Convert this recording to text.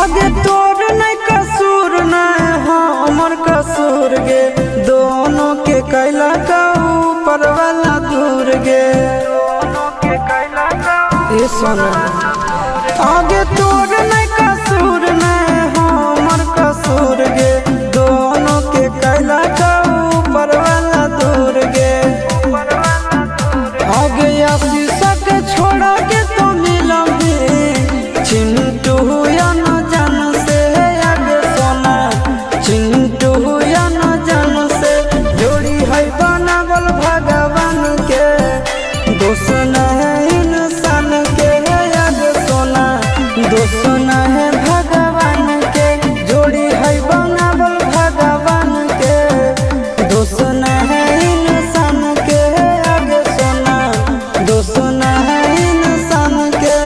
आगे तोर नहीं कसूर नहीं हमर कसूर गे दोनों के कैला का ऊपर वाला दूर गे ये सोना आगे तोर नहीं